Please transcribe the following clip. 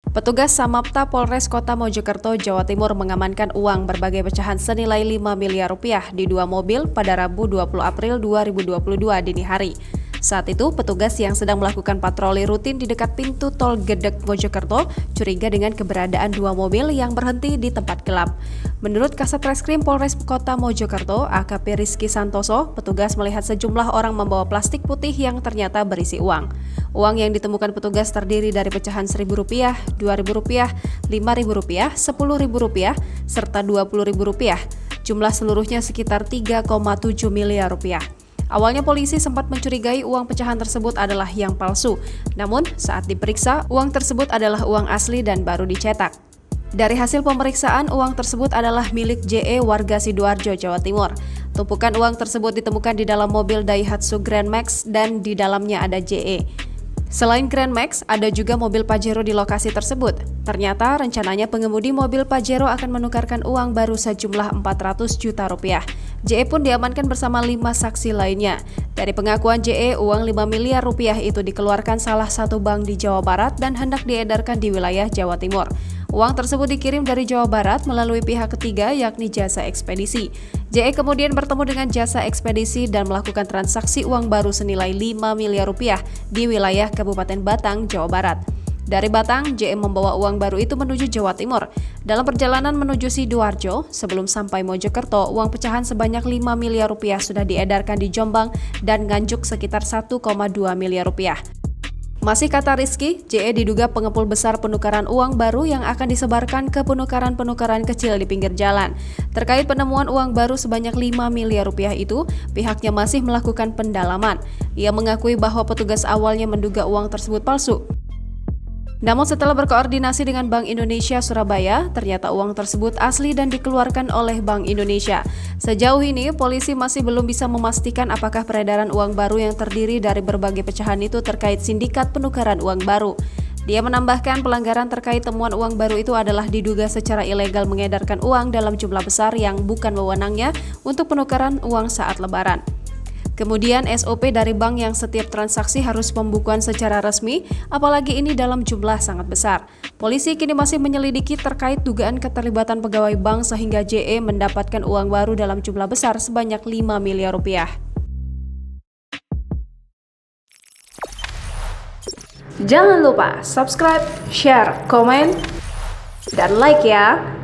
Petugas Samapta Polres Kota Mojokerto, Jawa Timur mengamankan uang berbagai pecahan senilai 5 miliar rupiah di dua mobil pada Rabu 20 April 2022 dini hari. Saat itu, petugas yang sedang melakukan patroli rutin di dekat pintu tol Gedek Mojokerto curiga dengan keberadaan dua mobil yang berhenti di tempat gelap. Menurut Kasat Reskrim Polres Kota Mojokerto, AKP Rizky Santoso, petugas melihat sejumlah orang membawa plastik putih yang ternyata berisi uang. Uang yang ditemukan petugas terdiri dari pecahan Rp1.000, Rp2.000, Rp5.000, Rp10.000, serta Rp20.000. Jumlah seluruhnya sekitar 3,7 miliar rupiah. Awalnya polisi sempat mencurigai uang pecahan tersebut adalah yang palsu. Namun, saat diperiksa, uang tersebut adalah uang asli dan baru dicetak. Dari hasil pemeriksaan, uang tersebut adalah milik JE warga Sidoarjo, Jawa Timur. Tumpukan uang tersebut ditemukan di dalam mobil Daihatsu Grand Max dan di dalamnya ada JE. Selain Grand Max, ada juga mobil Pajero di lokasi tersebut. Ternyata rencananya pengemudi mobil Pajero akan menukarkan uang baru sejumlah 400 juta rupiah. JE pun diamankan bersama 5 saksi lainnya. Dari pengakuan JE, uang 5 miliar rupiah itu dikeluarkan salah satu bank di Jawa Barat dan hendak diedarkan di wilayah Jawa Timur. Uang tersebut dikirim dari Jawa Barat melalui pihak ketiga yakni jasa ekspedisi. JE kemudian bertemu dengan jasa ekspedisi dan melakukan transaksi uang baru senilai 5 miliar rupiah di wilayah Kabupaten Batang, Jawa Barat. Dari Batang, JE membawa uang baru itu menuju Jawa Timur. Dalam perjalanan menuju Sidoarjo, sebelum sampai Mojokerto, uang pecahan sebanyak 5 miliar rupiah sudah diedarkan di Jombang dan Nganjuk sekitar 1,2 miliar rupiah. Masih kata Rizky, JE diduga pengepul besar penukaran uang baru yang akan disebarkan ke penukaran-penukaran kecil di pinggir jalan. Terkait penemuan uang baru sebanyak 5 miliar rupiah itu, pihaknya masih melakukan pendalaman. Ia mengakui bahwa petugas awalnya menduga uang tersebut palsu. Namun setelah berkoordinasi dengan Bank Indonesia Surabaya, ternyata uang tersebut asli dan dikeluarkan oleh Bank Indonesia. Sejauh ini, polisi masih belum bisa memastikan apakah peredaran uang baru yang terdiri dari berbagai pecahan itu terkait sindikat penukaran uang baru. Dia menambahkan pelanggaran terkait temuan uang baru itu adalah diduga secara ilegal mengedarkan uang dalam jumlah besar yang bukan wewenangnya untuk penukaran uang saat lebaran. Kemudian SOP dari bank yang setiap transaksi harus pembukuan secara resmi, apalagi ini dalam jumlah sangat besar. Polisi kini masih menyelidiki terkait dugaan keterlibatan pegawai bank sehingga JE mendapatkan uang baru dalam jumlah besar sebanyak 5 miliar rupiah. Jangan lupa subscribe, share, komen, dan like ya!